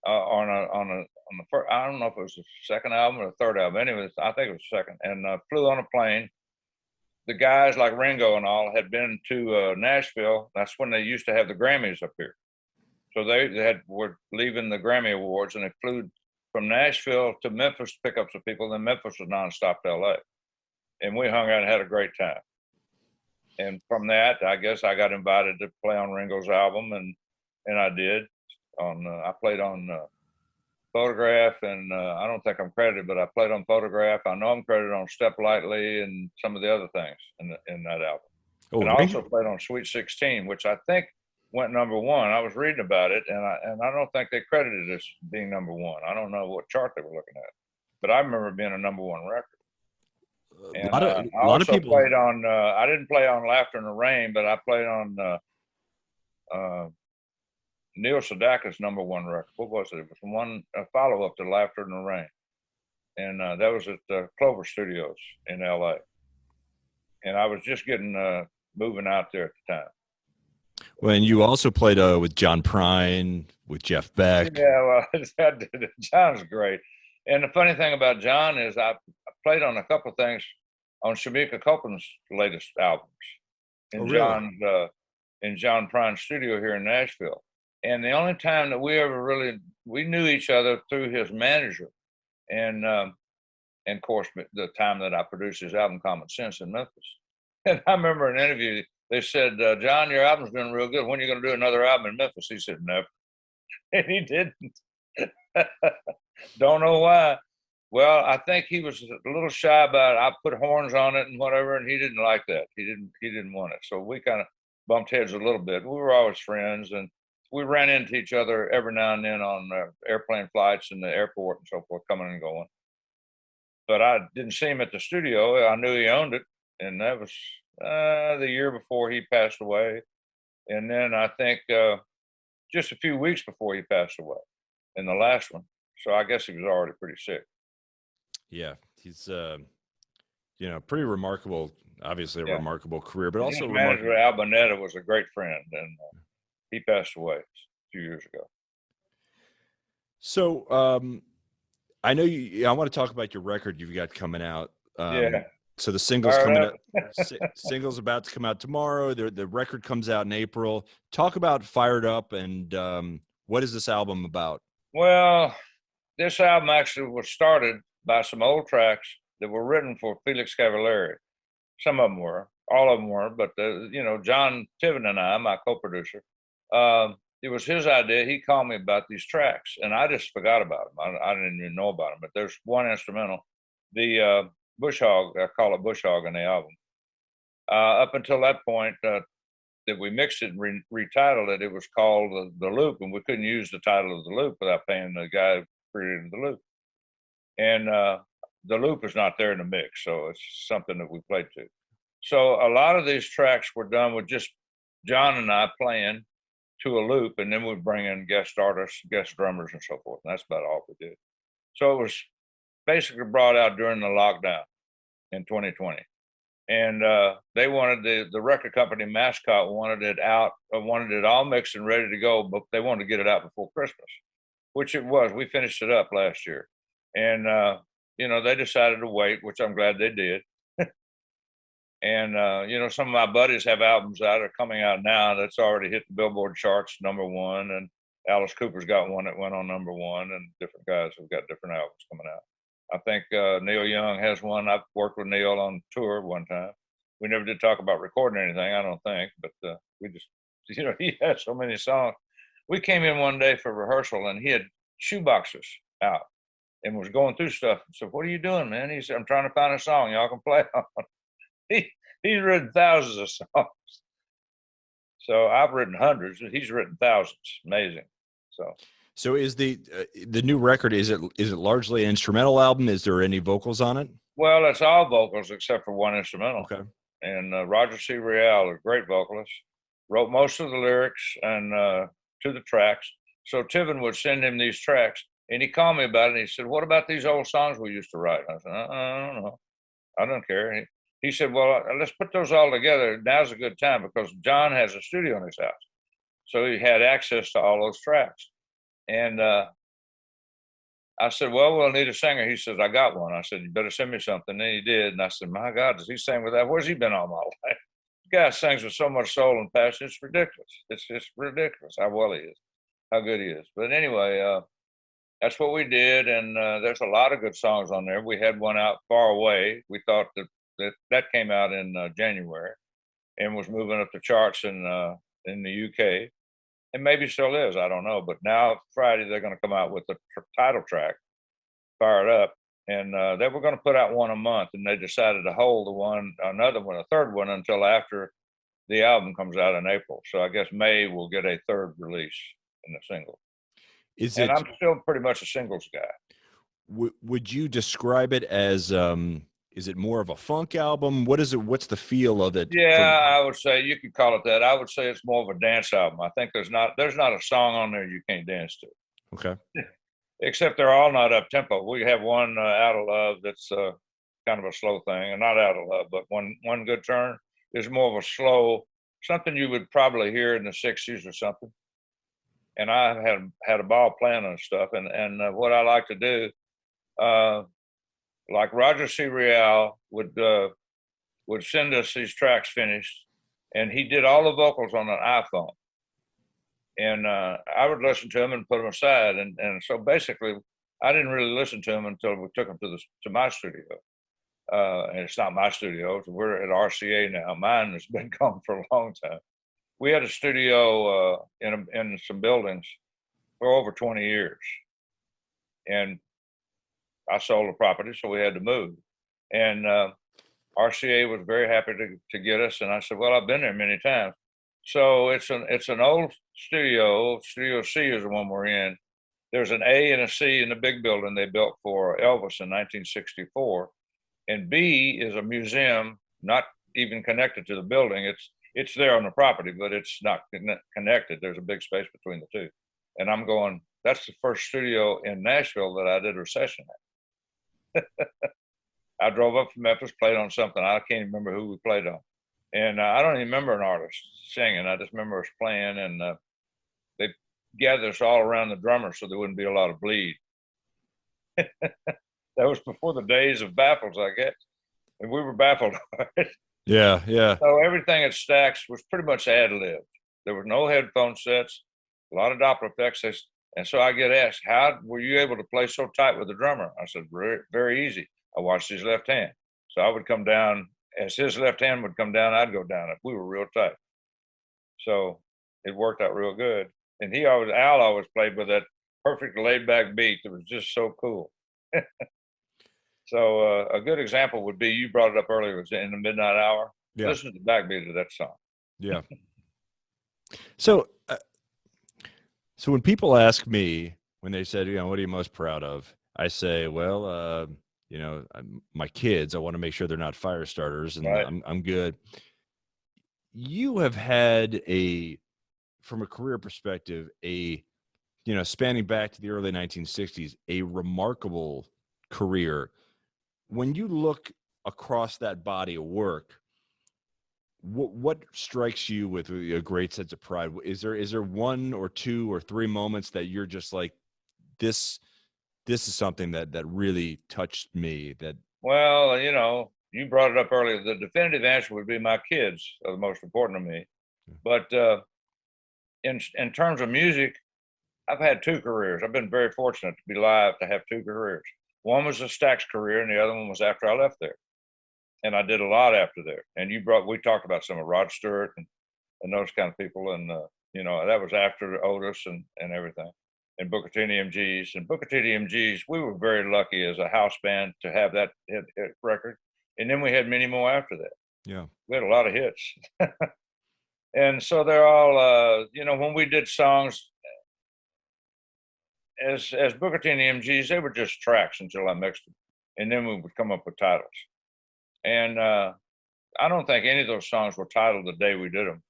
on the first. I don't know if it was the second album or the third album. Anyways, I think it was the second. And flew on a plane. The guys like Ringo and all had been to Nashville. That's when they used to have the Grammys up here. So were leaving the Grammy Awards, and they flew from Nashville to Memphis to pick up some people. Then Memphis was nonstop to LA, and we hung out and had a great time. And from that, I guess I got invited to play on Ringo's album, and I did. I played on Photograph, and I don't think I'm credited, but I played on Photograph. I know I'm credited on Step Lightly and some of the other things in that album. Oh, And I also played on Sweet 16, which I think went #1. I was reading about it, and I don't think they credited it as being #1. I don't know what chart they were looking at, but I remember being a #1 record. And I a lot of also people. played on. I didn't play on Laughter in the Rain, but I played on Neil Sedaka's #1 record. What was it? It was a follow up to Laughter in the Rain, and that was at Clover Studios in LA. And I was just getting moving out there at the time. When you also played with John Prine, with Jeff Beck. Yeah, well, John's great. And the funny thing about John is I played on a couple of things on Shamika Copeland's latest albums in Really? John Prine's studio here in Nashville. And the only time that we knew each other through his manager, and of course the time that I produced his album Common Sense in Memphis. And I remember an interview. They said, "John, your album's doing real good. When are you going to do another album in Memphis?" He said, "Never," and he didn't. Don't know why. Well, I think he was a little shy about it. I put horns on it and whatever, and he didn't like that. He didn't want it. So we kind of bumped heads a little bit. We were always friends, and we ran into each other every now and then on airplane flights in the airport and so forth, coming and going. But I didn't see him at the studio. I knew he owned it, and that was the year before he passed away. And then I think just a few weeks before he passed away in the last one. So I guess he was already pretty sick. Yeah, he's pretty remarkable. Obviously, a remarkable career, but also his manager remarkable. Albonetta was a great friend, and he passed away a few years ago. So I know you. I want to talk about your record you've got coming out. Yeah. So the singles coming out. Singles about to come out tomorrow. The record comes out in April. Talk about Fired Up, and what is this album about? Well, this album actually was started by some old tracks that were written for Felix Cavallari. Some of them were, all of them weren't, but you know, John Tiven and I, my co-producer, it was his idea. He called me about these tracks, and I just forgot about them. I didn't even know about them. But there's one instrumental, the Bush Hog. I call it Bush Hog in the album. Up until that point, that we mixed it and retitled it, it was called the Loop, and we couldn't use the title of the Loop without paying the guy who created the Loop. And the Loop is not there in the mix, so it's something that we played to. So a lot of these tracks were done with just John and I playing to a loop, and then we'd bring in guest artists, guest drummers, and so forth. And that's about all we did. So it was basically brought out during the lockdown in 2020. And they wanted the record company Mascot wanted it out, wanted it all mixed and ready to go, but they wanted to get it out before Christmas, which it was. We finished it up last year, and you know, they decided to wait, which I'm glad they did. And you know, some of my buddies have albums that are coming out now that's already hit the Billboard charts #1, and Alice Cooper's got one that went on #1, and different guys have got different albums coming out. I think Neil Young has one. I've worked with Neil on tour one time. We never did talk about recording anything, I don't think, but we just, you know, he had so many songs. We came in one day for rehearsal, and he had shoeboxes out and was going through stuff. So, what are you doing, man? He said, I'm trying to find a song y'all can play on. He's written thousands of songs. So I've written hundreds, and he's written thousands. Amazing. So is the new record, is it largely an instrumental album? Is there any vocals on it? Well, it's all vocals except for one instrumental. Okay. And Roger C. Real, a great vocalist, wrote most of the lyrics and to the tracks. So Tiven would send him these tracks, and he called me about it, and he said, what about these old songs we used to write? And I said, I don't know. I don't care. He said, well, let's put those all together. Now's a good time because John has a studio in his house. So he had access to all those tracks. And I said, well, we'll need a singer. He says, I got one. I said, you better send me something. And he did. And I said, my God, does he sing with that? Where's he been all my life? The guy sings with so much soul and passion. It's ridiculous. It's just ridiculous how well he is, how good he is. But anyway, that's what we did. And there's a lot of good songs on there. We had one out, Far Away. We thought that came out in January and was moving up the charts in the UK. And maybe still is, I don't know. But now Friday they're going to come out with the title track, Fire It Up, and they were going to put out one a month, and they decided to hold another one, a third one, until after the album comes out in April. So I guess May will get a third release in the single. And I'm still pretty much a singles guy. Would you describe it as? Is it more of a funk album? What is it? What's the feel of it? Yeah, I would say you could call it that. I would say it's more of a dance album. I think there's not a song on there you can't dance to. Okay. Except they're all not up tempo. We have one, Out of Love, that's kind of a slow thing, and not Out of Love, but one Good Turn is more of a slow, something you would probably hear in the '60s or something. And I had a ball playing on stuff, and what I like to do. Like Roger C. Real would send us these tracks finished, and he did all the vocals on an iPhone. And I would listen to them and put them aside. And so basically, I didn't really listen to them until we took them to my studio. And it's not my studio. We're at RCA now. Mine has been gone for a long time. We had a studio in some buildings for over 20 years. And I sold the property, so we had to move. And RCA was very happy to get us. And I said, well, I've been there many times. So it's an old studio. Studio C is the one we're in. There's an A and a C in the big building they built for Elvis in 1964. And B is a museum, not even connected to the building. It's there on the property, but it's not connected. There's a big space between the two. And I'm going, that's the first studio in Nashville that I did a recession at. I drove up from Memphis, played on something. I can't even remember who we played on. And I don't even remember an artist singing. I just remember us playing, and they gathered us all around the drummer so there wouldn't be a lot of bleed. That was before the days of baffles, I guess. And we were baffled. Yeah. So everything at Stax was pretty much ad-libbed. There were no headphone sets, a lot of Doppler effects. And so I get asked, how were you able to play so tight with the drummer? I said, very, very easy. I watched his left hand. So I would come down as his left hand would come down, I'd go down it. We were real tight. So it worked out real good. And Al always played with that perfect laid back beat that was just so cool. So a good example would be, you brought it up earlier, was In the Midnight Hour. Yeah. Listen to the backbeat of that song. Yeah. So, so when people ask me, when they said, what are you most proud of? I say, well, my kids, I want to make sure they're not fire starters, and right. I'm good. You have had from a career perspective, spanning back to the early 1960s, a remarkable career. When you look across that body of work, what strikes you with a great sense of pride? Is there one or two or three moments that you're just like, this is something that really touched me? Well, you brought it up earlier. The definitive answer would be my kids are the most important to me. But in terms of music, I've had two careers. I've been very fortunate to be alive to have two careers. One was a Stax career, and the other one was after I left there. And I did a lot after there. And we talked about some of Rod Stewart and those kind of people. And, that was after Otis and everything. And Booker T and the MGs. And Booker T and the MGs, we were very lucky as a house band to have that hit record. And then we had many more after that. Yeah. We had a lot of hits. And so they're all, when we did songs, as Booker T and the MGs, they were just tracks until I mixed them. And then we would come up with titles. And I don't think any of those songs were titled the day we did them.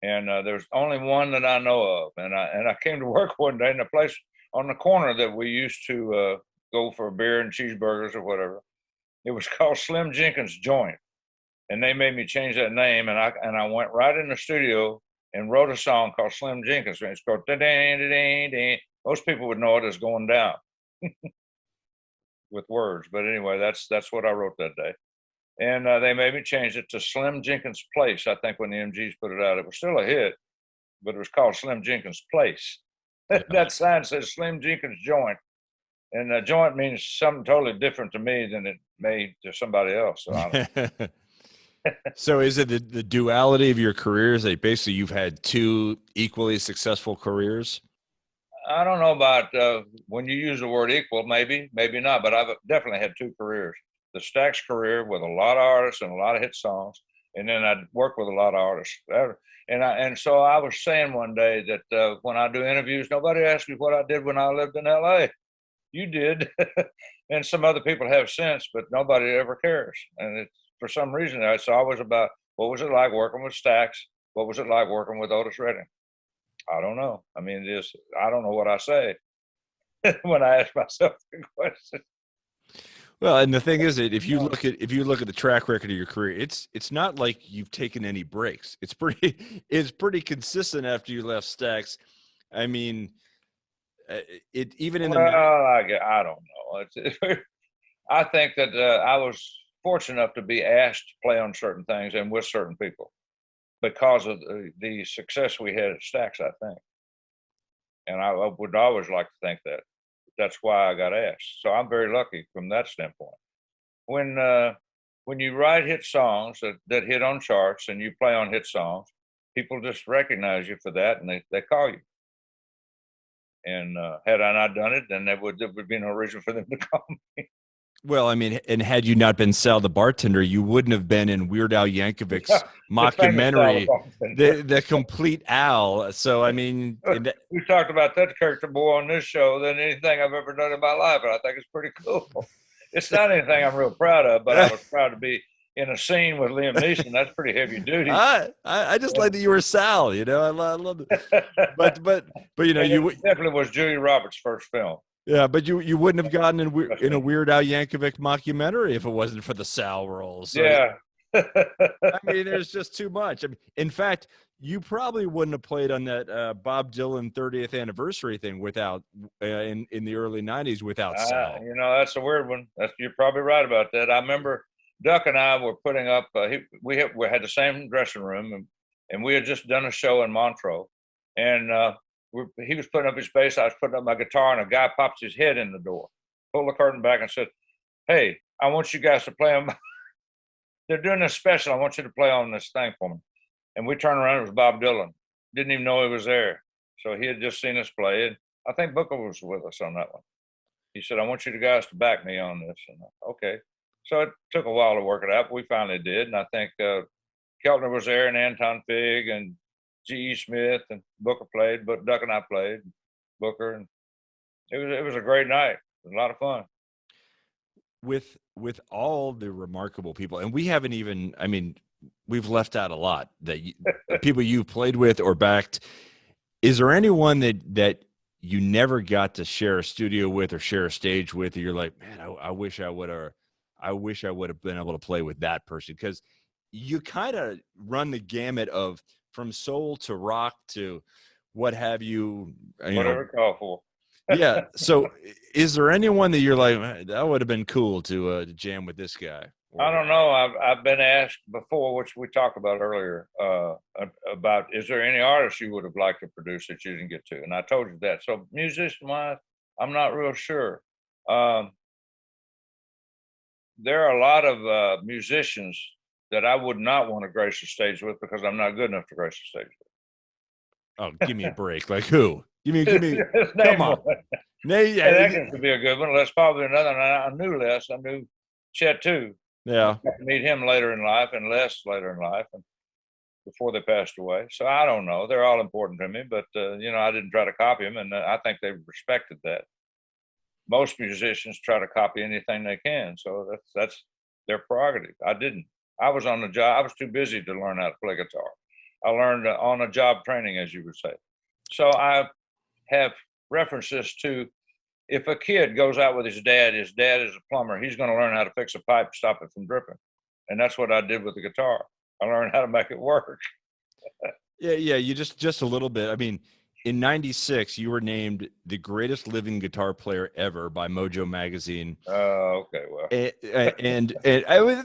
And there's only one that I know of. And I came to work one day in a place on the corner that we used to go for a beer and cheeseburgers or whatever. It was called Slim Jenkins Joint. And they made me change that name. And I went right in the studio and wrote a song called Slim Jenkins. It's called Da-da-da-da-da. Most people would know it as Going Down with words. But anyway, that's what I wrote that day. And they made me change it to Slim Jenkins Place. I think when the MGs put it out, it was still a hit, but it was called Slim Jenkins Place. Yeah. That sign says Slim Jenkins Joint. And joint means something totally different to me than it may to somebody else. So, I don't know. So is it the duality of your careers that basically you've had two equally successful careers? I don't know about when you use the word equal, maybe not, but I've definitely had two careers. The Stax career with a lot of artists and a lot of hit songs, and then I'd work with a lot of artists. And so I was saying one day that when I do interviews, nobody asks me what I did when I lived in LA. You did. And some other people have since, but nobody ever cares. And it's, for some reason, it's always about, what was it like working with Stax? What was it like working with Otis Redding? I don't know. I mean, I don't know what I say when I ask myself the question. Well, and the thing is that if you look at the track record of your career, it's not like you've taken any breaks. It's pretty consistent after you left Stax. I mean, I don't know. I think that I was fortunate enough to be asked to play on certain things and with certain people because of the success we had at Stax, I think. And I would always like to think that. That's why I got asked. So I'm very lucky from that standpoint. When you write hit songs that hit on charts and you play on hit songs, people just recognize you for that and they call you. And had I not done it, then there would be no reason for them to call me. Well, I mean, and had you not been Sal the Bartender, you wouldn't have been in Weird Al Yankovic's mockumentary, the Complete Al. So, I mean, we talked about that character more on this show than anything I've ever done in my life, and I think it's pretty cool. It's not anything I'm real proud of, but I was proud to be in a scene with Liam Neeson. That's pretty heavy duty. I just like that you were Sal. I love it. But you definitely was Julia Roberts' first film. Yeah, but you wouldn't have gotten in a Weird Al Yankovic mockumentary if it wasn't for the Sal role. So, yeah. I mean, there's just too much. I mean, in fact, you probably wouldn't have played on that Bob Dylan 30th anniversary thing without in the early 90s without Sal. That's a weird one. You're probably right about that. I remember Duck and I were putting up. We had the same dressing room, and we had just done a show in Montreux, and he was putting up his bass. I was putting up my guitar, and a guy pops his head in the door, pulled the curtain back, and said, "Hey, I want you guys to play on they're doing this special. I want you to play on this thing for me. And we turned around, it was Bob Dylan. Didn't even know he was there. So he had just seen us play it. I think Booker was with us on that one. He said, I want you guys to back me on this. And okay. So it took a while to work it out, but we finally did. And I think Keltner was there, and Anton Fig and G.E. Smith, and Booker played, but Duck and I played, Booker. And it was a great night. It was a lot of fun. With all the remarkable people, and we haven't even, I mean, we've left out a lot that people you've played with or backed. Is there anyone that you never got to share a studio with or share a stage with, or you're like, man, I wish I would have been able to play with that person? Because you kind of run the gamut of from soul to rock to what have you. Whatever call for. Yeah. So is there anyone that you're like, that would have been cool to jam with this guy? I don't know. I've been asked before, which we talked about earlier, about is there any artist you would have liked to produce that you didn't get to? And I told you that. So musician-wise, I'm not real sure. There are a lot of musicians that I would not want to grace the stage with because I'm not good enough to grace the stage with. Oh, give me a break. Like who? Give me. Come on. Yeah, that could be a good one. Les probably another one. I knew Les. I knew Chet too. Yeah. I meet him later in life and Les later in life, and before they passed away. So I don't know. They're all important to me, but I didn't try to copy them, and I think they respected that. Most musicians try to copy anything they can, so that's their prerogative. I didn't. I was on the job. I was too busy to learn how to play guitar. I learned on a job training, as you would say. So I have references to, if a kid goes out with his dad is a plumber, he's going to learn how to fix a pipe, stop it from dripping. And that's what I did with the guitar. I learned how to make it work. Yeah. You just a little bit. I mean, in '96, you were named the greatest living guitar player ever by Mojo Magazine. Oh, okay. Well, and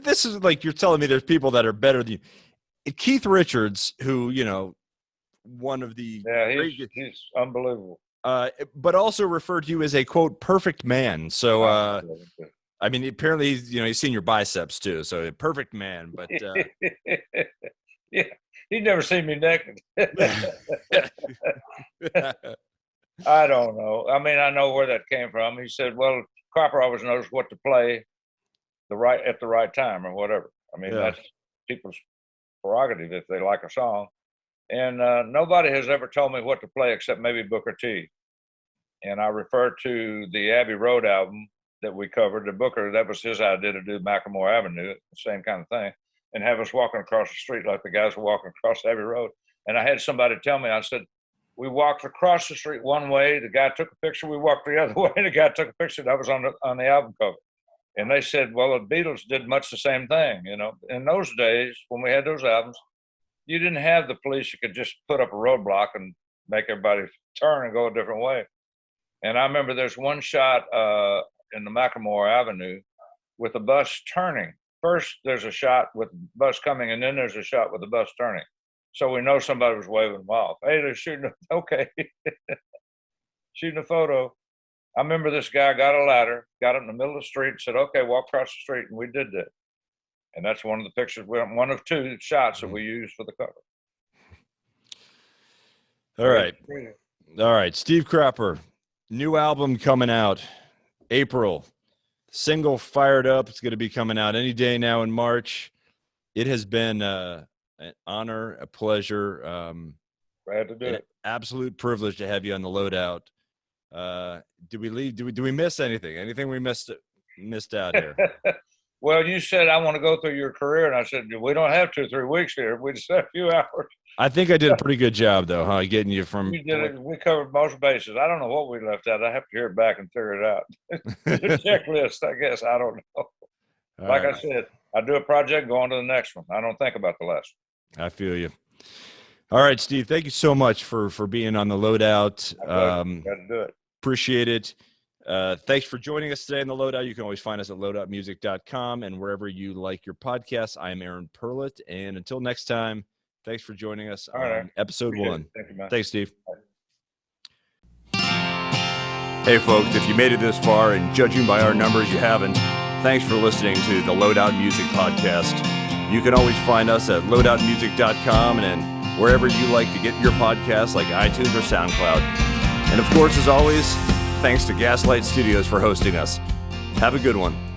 this is like, you're telling me there's people that are better than you. Keith Richards, who, one of the he's unbelievable. But also referred to you as a quote perfect man. So I mean, apparently he's seen your biceps too. So a perfect man. But yeah, he'd never seen me naked. I don't know. I mean, I know where that came from. He said, "Well, Cropper always knows what to play at the right time or whatever." I mean, that's people's prerogative if they like a song. And nobody has ever told me what to play except maybe Booker T. And I refer to the Abbey Road album that we covered. The Booker, that was his idea to do Macklemore Avenue, the same kind of thing, and have us walking across the street like the guys were walking across Abbey Road. And I had somebody tell me, I said, we walked across the street one way, the guy took a picture, we walked the other way, the guy took a picture, that was on the album cover. And they said, well, the Beatles did much the same thing. In those days, when we had those albums, you didn't have the police. You could just put up a roadblock and make everybody turn and go a different way. And I remember there's one shot in the Macklemore Avenue with the bus turning. First, there's a shot with the bus coming, and then there's a shot with the bus turning. So we know somebody was waving them off. Hey, they're shooting. Okay. Shooting a photo. I remember this guy got a ladder, got up in the middle of the street, said, okay, walk across the street, and we did that. And that's one of the pictures, one of two shots that we used for the cover. All right. Steve Cropper, new album coming out, April. Single Fired Up. It's going to be coming out any day now in March. It has been an honor, a pleasure. Glad to do it. Absolute privilege to have you on the Loadout. Do we miss anything? Anything we missed out here? Well, you said I want to go through your career, and I said we don't have 2 or 3 weeks here. We just have a few hours. I think I did a pretty good job, though, huh? Getting you from. You did it. We covered most bases. I don't know what we left out. I have to hear it back and figure it out. The checklist, I guess. I don't know. Like I said, I do a project, go on to the next one. I don't think about the last one. I feel you. All right, Steve. Thank you so much for being on the Loadout. Got to do it. Appreciate it. Thanks for joining us today in the Loadout. You can always find us at loadoutmusic.com and wherever you like your podcasts. I am Aaron Perlut, and until next time, thanks for joining us on episode 1. Thank you, man. Thanks, Steve. Hey, folks, if you made it this far, and judging by our numbers, you haven't, thanks for listening to the Loadout Music Podcast. You can always find us at loadoutmusic.com and wherever you like to get your podcasts like iTunes or SoundCloud. And of course, as always, thanks to Gaslight Studios for hosting us. Have a good one.